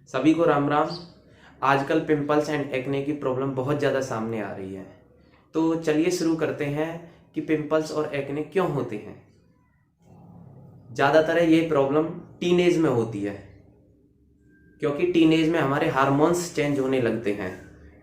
सभी को राम राम। आजकल पिंपल्स एंड एक्ने की प्रॉब्लम बहुत ज़्यादा सामने आ रही है। तो चलिए शुरू करते हैं कि पिंपल्स और एक्ने क्यों होते हैं। ज़्यादातर ये प्रॉब्लम टीनेज में होती है, क्योंकि टीनेज में हमारे हार्मोन्स चेंज होने लगते हैं।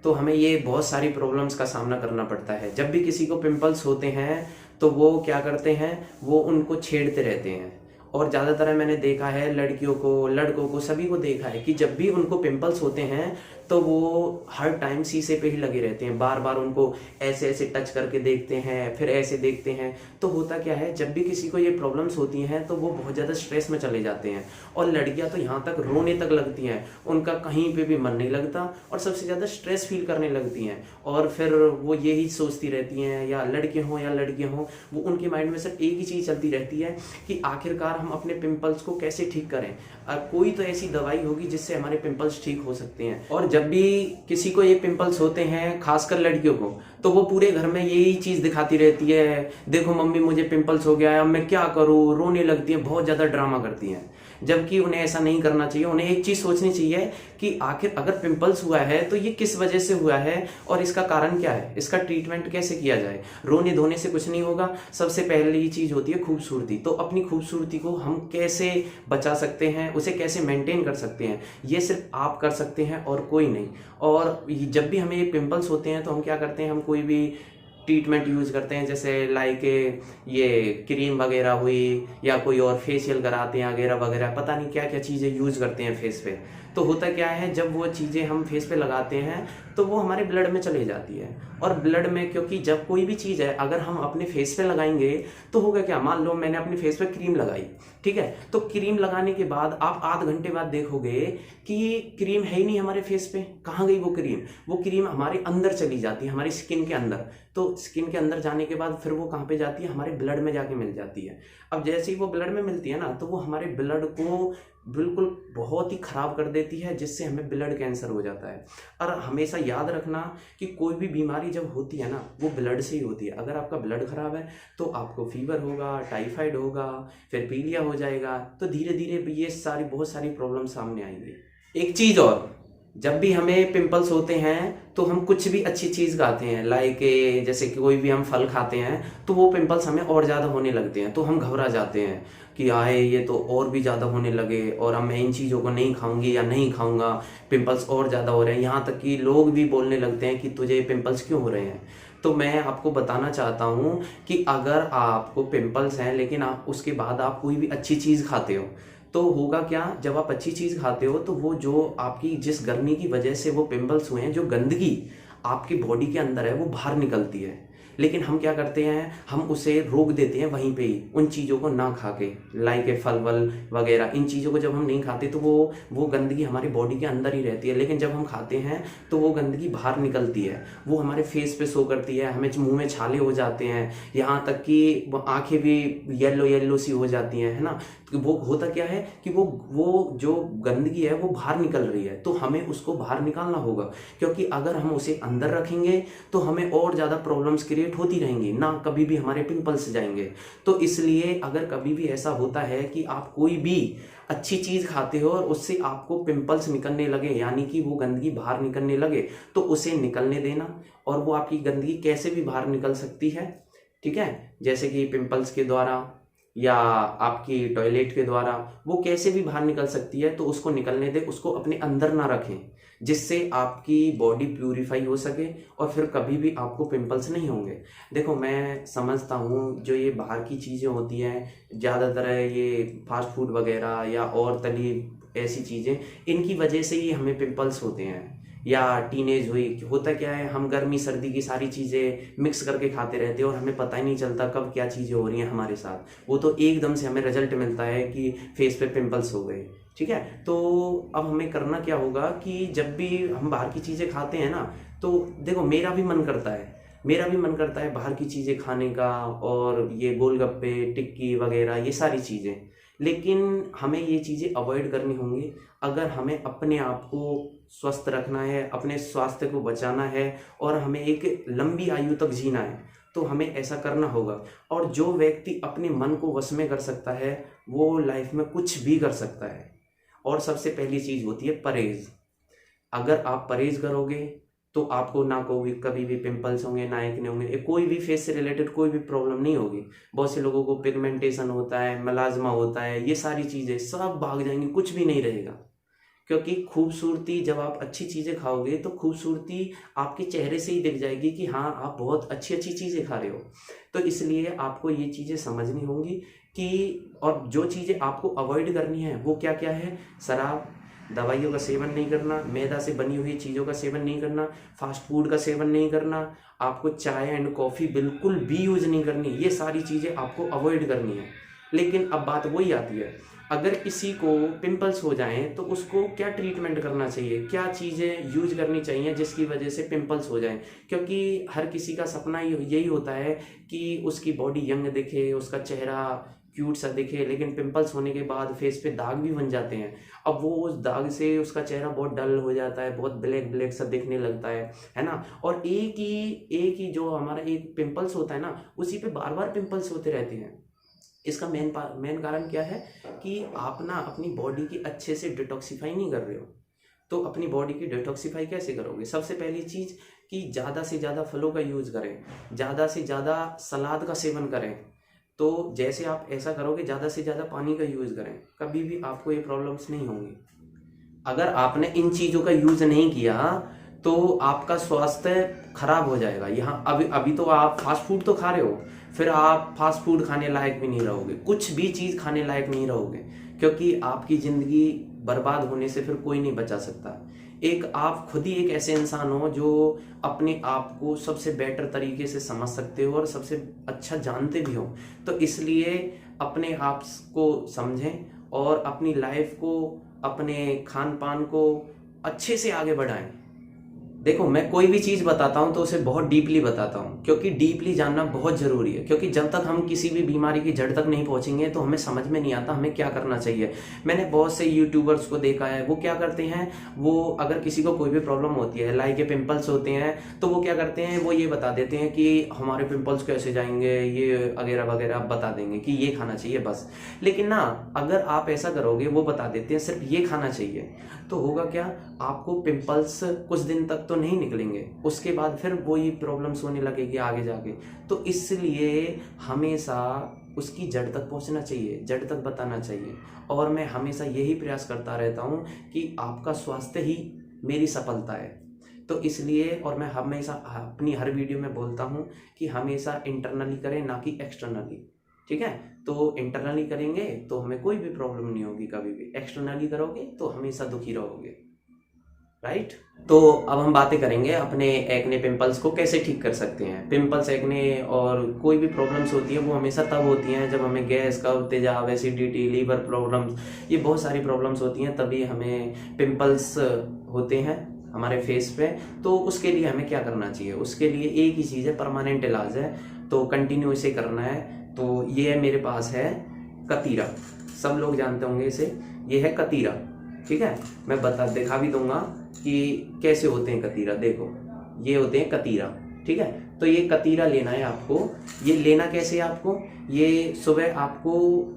तो हमें ये बहुत सारी प्रॉब्लम्स का सामना करना पड़ता है। जब भी किसी को पिंपल्स होते हैं तो वो क्या करते हैं, वो उनको छेड़ते रहते हैं। और ज़्यादातर मैंने देखा है लड़कियों को, लड़कों को, सभी को देखा है कि जब भी उनको पिंपल्स होते हैं तो वो हर टाइम शीशे पे ही लगे रहते हैं। बार बार उनको ऐसे ऐसे टच करके देखते हैं, फिर ऐसे देखते हैं। तो होता क्या है, जब भी किसी को ये प्रॉब्लम्स होती हैं तो वो बहुत ज़्यादा स्ट्रेस में चले जाते हैं। और लड़कियां तो यहाँ तक रोने तक लगती हैं, उनका कहीं पे भी मन नहीं लगता और सबसे ज़्यादा स्ट्रेस फील करने लगती हैं। और फिर वो यही सोचती रहती हैं, या लड़के हों या लड़कियां हों, वो उनके माइंड में सिर्फ एक ही चीज़ चलती रहती है कि आखिरकार हम अपने पिंपल्स को कैसे ठीक करें। कोई तो ऐसी दवाई होगी जिससे हमारे पिंपल्स ठीक हो सकते हैं। और जब भी किसी को ये पिंपल्स होते हैं, खासकर लड़कियों को, तो वो पूरे घर में यही चीज़ दिखाती रहती है, देखो मम्मी मुझे पिंपल्स हो गया है, अब मैं क्या करूँ, रोने लगती है, बहुत ज़्यादा ड्रामा करती हैं। जबकि उन्हें ऐसा नहीं करना चाहिए। उन्हें एक चीज़ सोचनी चाहिए कि आखिर अगर पिंपल्स हुआ है तो ये किस वजह से हुआ है और इसका कारण क्या है, इसका ट्रीटमेंट कैसे किया जाए। रोने धोने से कुछ नहीं होगा। सबसे पहली चीज़ होती है खूबसूरती। तो अपनी खूबसूरती को हम कैसे बचा सकते हैं, उसे कैसे मेंटेन कर सकते हैं, ये सिर्फ आप कर सकते हैं और कोई नहीं। और जब भी हमें ये पिंपल्स होते हैं तो हम क्या करते हैं, हम कोई भी ट्रीटमेंट यूज़ करते हैं, जैसे लाइक ये क्रीम वगैरह हुई, या कोई और फेशियल कराते हैं वगैरह वगैरह, पता नहीं क्या क्या चीज़ें यूज़ करते हैं फेस पे। तो होता क्या है, जब वो चीज़ें हम फेस पे लगाते हैं तो वो हमारे ब्लड में चली जाती है। और ब्लड में, क्योंकि जब कोई भी चीज़ है अगर हम अपने फेस पे लगाएंगे तो होगा क्या, मान लो मैंने अपने फेस पे क्रीम लगाई, ठीक है, तो क्रीम लगाने के बाद आप आध घंटे बाद देखोगे कि क्रीम है ही नहीं हमारे फेस पे। कहाँ गई वो क्रीम? वो क्रीम हमारे अंदर चली जाती है, हमारी स्किन के अंदर। तो स्किन के अंदर जाने के बाद फिर वो कहाँ पे जाती है, हमारे ब्लड में जाके मिल जाती है। अब जैसे ही वो ब्लड में मिलती है ना, तो वो हमारे ब्लड को बिल्कुल बहुत ही खराब कर देती है, जिससे हमें ब्लड कैंसर हो जाता है। और हमेशा याद रखना कि कोई भी बीमारी जब होती है ना, वो ब्लड से ही होती है। अगर आपका ब्लड खराब है तो आपको फीवर होगा, टाइफाइड होगा, फिर पीलिया हो जाएगा। तो धीरे धीरे ये सारी बहुत सारी प्रॉब्लम सामने आएंगी। एक चीज़ और, जब भी हमें पिंपल्स होते हैं तो हम कुछ भी अच्छी चीज़ खाते हैं, लाइक जैसे कि कोई भी हम फल खाते हैं, तो वो पिंपल्स हमें और ज़्यादा होने लगते हैं। तो हम घबरा जाते हैं कि आए ये तो और भी ज़्यादा होने लगे, और अब मैं इन चीज़ों को नहीं खाऊंगी या नहीं खाऊंगा, पिंपल्स और ज़्यादा हो रहे हैं। यहाँ तक कि लोग भी बोलने लगते हैं कि तुझे पिंपल्स क्यों हो रहे हैं। तो मैं आपको बताना चाहता हूँ कि अगर आपको पिंपल्स हैं लेकिन आप उसके बाद आप कोई भी अच्छी चीज़ खाते हो, तो होगा क्या, जब आप अच्छी चीज़ खाते हो तो वो जो आपकी जिस गर्मी की वजह से वो पिंपल्स हुए हैं, जो गंदगी आपकी बॉडी के अंदर है वो बाहर निकलती है। लेकिन हम क्या करते हैं, हम उसे रोक देते हैं वहीं पे ही, उन चीज़ों को ना खा के, लाइक फल वल वगैरह। इन चीज़ों को जब हम नहीं खाते तो वो गंदगी हमारी बॉडी के अंदर ही रहती है। लेकिन जब हम खाते हैं तो वो गंदगी बाहर निकलती है, वो हमारे फेस पे शो करती है, हमें मुंह में छाले हो जाते हैं, यहाँ तक कि आंखें भी येलो येलो सी हो जाती हैं, है ना। तो वो होता क्या है कि वो जो गंदगी है वो बाहर निकल रही है, तो हमें उसको बाहर निकालना होगा। क्योंकि अगर हम उसे अंदर रखेंगे तो हमें और ज़्यादा प्रॉब्लम्स क्रिएट होती रहेंगी ना, कभी भी हमारे पिंपल्स जाएंगे। तो इसलिए अगर कभी भी ऐसा होता है कि आप कोई भी अच्छी चीज़ खाते हो और उससे आपको पिंपल्स निकलने लगे, यानी कि वो गंदगी बाहर निकलने लगे, तो उसे निकलने देना। और वो आपकी गंदगी कैसे भी बाहर निकल सकती है, ठीक है, जैसे कि पिंपल्स के द्वारा या आपकी टॉयलेट के द्वारा, वो कैसे भी बाहर निकल सकती है। तो उसको निकलने दे, उसको अपने अंदर ना रखें, जिससे आपकी बॉडी प्यूरिफाई हो सके और फिर कभी भी आपको पिंपल्स नहीं होंगे। देखो मैं समझता हूँ जो ये बाहर की चीज़ें होती हैं, ज़्यादातर ये फास्ट फूड वगैरह या और तली ऐसी चीज़ें, इनकी वजह से ही हमें पिंपल्स होते हैं। या टीनेज हुई, होता क्या है, हम गर्मी सर्दी की सारी चीज़ें मिक्स करके खाते रहते हैं और हमें पता ही नहीं चलता कब क्या चीज़ें हो रही हैं हमारे साथ। वो तो एकदम से हमें रिजल्ट मिलता है कि फेस पे पिंपल्स हो गए, ठीक है। तो अब हमें करना क्या होगा कि जब भी हम बाहर की चीज़ें खाते हैं ना, तो देखो मेरा भी मन करता है, बाहर की चीज़ें खाने का, और ये गोलगप्पे, टिक्की वगैरह, ये सारी चीज़ें। लेकिन हमें ये चीज़ें अवॉइड करनी होंगी अगर हमें अपने आप को स्वस्थ रखना है, अपने स्वास्थ्य को बचाना है, और हमें एक लंबी आयु तक जीना है। तो हमें ऐसा करना होगा। और जो व्यक्ति अपने मन को वश में कर सकता है वो लाइफ में कुछ भी कर सकता है। और सबसे पहली चीज़ होती है परहेज। अगर आप परहेज करोगे तो आपको ना कोई कभी भी पिंपल्स होंगे, ना एक्ने होंगे, कोई भी फेस से रिलेटेड कोई भी प्रॉब्लम नहीं होगी। बहुत से लोगों को पिगमेंटेशन होता है, मेलाज्मा होता है, ये सारी चीज़ें सब भाग जाएंगी, कुछ भी नहीं रहेगा। क्योंकि खूबसूरती, जब आप अच्छी चीज़ें खाओगे तो खूबसूरती आपके चेहरे से ही दिख जाएगी कि हाँ आप बहुत अच्छी अच्छी चीज़ें खा रहे हो। तो इसलिए आपको ये चीज़ें समझनी होंगी कि, और जो चीज़ें आपको अवॉइड करनी है वो क्या क्या है। शराब, दवाइयों का सेवन नहीं करना, मैदा से बनी हुई चीज़ों का सेवन नहीं करना, फास्ट फूड का सेवन नहीं करना, आपको चाय एंड कॉफ़ी बिल्कुल भी यूज नहीं करनी। ये सारी चीज़ें आपको अवॉइड करनी है। लेकिन अब बात वही आती है, अगर किसी को पिंपल्स हो जाएं तो उसको क्या ट्रीटमेंट करना चाहिए, क्या चीज़ें यूज करनी चाहिए जिसकी वजह से पिंपल्स हो जाएं। क्योंकि हर किसी का सपना यही होता है कि उसकी बॉडी यंग दिखे, उसका चेहरा क्यूट सा दिखे, लेकिन पिंपल्स होने के बाद फेस पे दाग भी बन जाते हैं। अब वो उस दाग से उसका चेहरा बहुत डल हो जाता है, बहुत ब्लैक ब्लैक सा दिखने लगता है ना। और एक ही जो हमारा एक पिंपल्स होता है ना, उसी पे बार बार पिंपल्स होते रहते हैं। इसका मेन कारण क्या है कि आप ना अपनी बॉडी की अच्छे से डिटॉक्सिफाई नहीं कर रहे हो। तो अपनी बॉडी की डिटॉक्सिफाई कैसे करोगे? सबसे पहली चीज़ कि ज़्यादा से ज़्यादा फलों का यूज़ करें, ज़्यादा से ज़्यादा सलाद का सेवन करें। तो जैसे आप ऐसा करोगे, ज़्यादा से ज़्यादा पानी का यूज़ करें, कभी भी आपको ये प्रॉब्लम्स नहीं होंगी। अगर आपने इन चीज़ों का यूज़ नहीं किया तो आपका स्वास्थ्य खराब हो जाएगा। यहाँ अभी अभी तो आप फास्ट फूड तो खा रहे हो, फिर आप फास्ट फूड खाने लायक भी नहीं रहोगे, कुछ भी चीज़ खाने लायक नहीं रहोगे, क्योंकि आपकी ज़िंदगी बर्बाद होने से फिर कोई नहीं बचा सकता। एक आप खुद ही एक ऐसे इंसान हो जो अपने आप को सबसे बेटर तरीके से समझ सकते हो और सबसे अच्छा जानते भी हो। तो इसलिए अपने आप को समझें और अपनी लाइफ को, अपने खान पान को अच्छे से आगे बढ़ाएं। देखो, मैं कोई भी चीज़ बताता हूँ तो उसे बहुत डीपली बताता हूँ, क्योंकि डीपली जानना बहुत ज़रूरी है। क्योंकि जब तक हम किसी भी बीमारी की जड़ तक नहीं पहुँचेंगे तो हमें समझ में नहीं आता हमें क्या करना चाहिए। मैंने बहुत से यूट्यूबर्स को देखा है, वो क्या करते हैं, वो अगर किसी को कोई भी प्रॉब्लम होती है, लाइक पिंपल्स होते हैं, तो वो क्या करते हैं, वो ये बता देते हैं कि हमारे पिंपल्स कैसे जाएंगे, ये वगैरह वगैरह बता देंगे कि ये खाना चाहिए बस। लेकिन ना, अगर आप ऐसा करोगे, वो बता देते हैं सिर्फ ये खाना चाहिए, तो होगा क्या, आपको पिंपल्स कुछ दिन तक तो नहीं निकलेंगे, उसके बाद फिर वही प्रॉब्लम्स होने लगेगी आगे जाके। तो इसलिए हमेशा उसकी जड़ तक पहुंचना चाहिए, जड़ तक बताना चाहिए। और मैं हमेशा यही प्रयास करता रहता हूं कि आपका स्वास्थ्य ही मेरी सफलता है। तो इसलिए, और मैं हमेशा अपनी हर वीडियो में बोलता हूं कि हमेशा इंटरनली करें, ना कि एक्सटर्नली। ठीक है, तो इंटरनली करेंगे तो हमें कोई भी प्रॉब्लम नहीं होगी कभी भी, एक्सटर्नली करोगे तो हमेशा दुखी रहोगे। राइट। तो अब हम बातें करेंगे अपने एक्ने पिंपल्स को कैसे ठीक कर सकते हैं। पिंपल्स, एक्ने और कोई भी प्रॉब्लम्स होती है वो हमेशा तब होती हैं जब हमें गैस का तेजाब, एसिडिटी, लीवर प्रॉब्लम्स, ये बहुत सारी प्रॉब्लम्स होती हैं, तभी हमें पिंपल्स होते हैं हमारे फेस पे। तो उसके लिए हमें क्या करना चाहिए? उसके लिए एक ही चीज़ है, परमानेंट इलाज है, तो कंटिन्यू इसे करना है। तो ये है, मेरे पास है कतीरा, सब लोग जानते होंगे इसे, ये है कतीरा। ठीक है, मैं दिखा भी दूंगा कि कैसे होते हैं कतीरा। देखो, ये होते हैं कतीरा। ठीक है, तो ये कतीरा लेना है आपको। ये लेना कैसे है आपको? ये सुबह आपको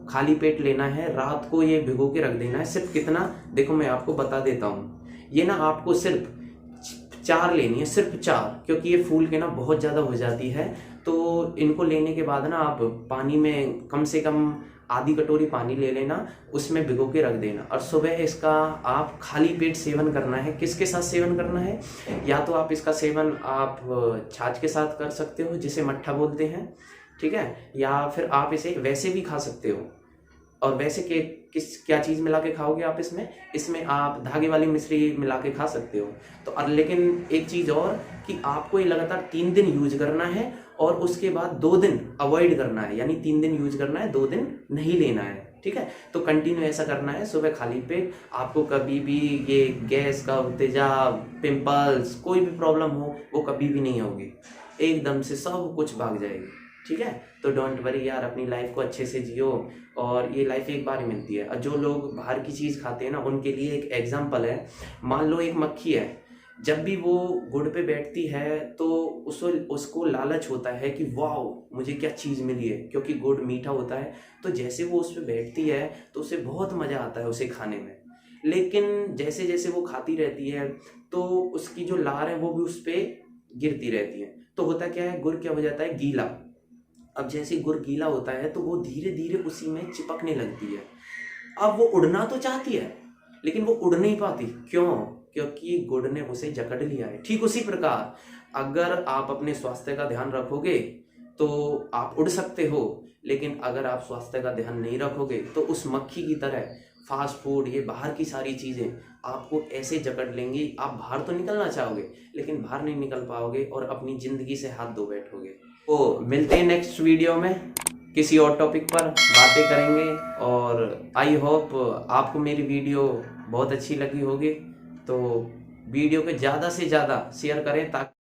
खाली पेट लेना है, रात को ये भिगो के रख देना है। सिर्फ कितना, देखो मैं आपको बता देता हूँ। ये ना आपको सिर्फ 4 लेनी है, सिर्फ 4, क्योंकि ये फूल के ना बहुत ज़्यादा हो जाती है। तो इनको लेने के बाद ना आप पानी में कम से कम आधी कटोरी पानी ले लेना, उसमें भिगो के रख देना, और सुबह इसका आप खाली पेट सेवन करना है। किसके साथ सेवन करना है? या तो आप इसका सेवन आप छाछ के साथ कर सकते हो, जिसे मट्ठा बोलते हैं। ठीक है, या फिर आप इसे वैसे भी खा सकते हो। और वैसे के क्या चीज़ मिला के खाओगे आप इसमें आप धागे वाली मिश्री मिला के खा सकते हो। तो लेकिन एक चीज़ और, कि आपको ये लगातार 3 दिन यूज करना है, और उसके बाद 2 दिन अवॉइड करना है। यानी 3 दिन यूज करना है, 2 दिन नहीं लेना है। ठीक है, तो कंटिन्यू ऐसा करना है सुबह खाली पेट। आपको कभी भी ये गैस का तेजाब, पिंपल्स, कोई भी प्रॉब्लम हो वो कभी भी नहीं होगी, एकदम से सब कुछ भाग जाएगी। ठीक है, तो डोंट वरी यार, अपनी लाइफ को अच्छे से जियो, और ये लाइफ एक बार ही मिलती है। और जो लोग बाहर की चीज़ खाते हैं ना, उनके लिए एक एग्जाम्पल है। मान लो एक मक्खी है, जब भी वो गुड़ पे बैठती है तो उसको लालच होता है कि वाओ मुझे क्या चीज़ मिली है, क्योंकि गुड़ मीठा होता है। तो जैसे वो उस पर बैठती है तो उसे बहुत मज़ा आता है उसे खाने में। लेकिन जैसे जैसे वो खाती रहती है तो उसकी जो लार है वो भी उस पर गिरती रहती है। तो होता क्या है, गुर क्या हो जाता है, गीला। अब जैसे गुर गीला होता है तो वो धीरे धीरे उसी में चिपकने लगती है। अब वो उड़ना तो चाहती है लेकिन वो उड़ नहीं पाती। क्यों? क्योंकि गुड़ ने उसे जकड़ लिया है। ठीक उसी प्रकार अगर आप अपने स्वास्थ्य का ध्यान रखोगे तो आप उड़ सकते हो, लेकिन अगर आप स्वास्थ्य का ध्यान नहीं रखोगे तो उस मक्खी की तरह फास्ट फूड, ये बाहर की सारी चीज़ें आपको ऐसे जकड़ लेंगी, आप बाहर तो निकलना चाहोगे लेकिन बाहर नहीं निकल पाओगे और अपनी ज़िंदगी से हाथ धो बैठोगे। तो मिलते हैं नेक्स्ट वीडियो में, किसी और टॉपिक पर बातें करेंगे। और आई होप आपको मेरी वीडियो बहुत अच्छी लगी होगी। तो वीडियो को ज़्यादा से ज़्यादा शेयर करें ताकि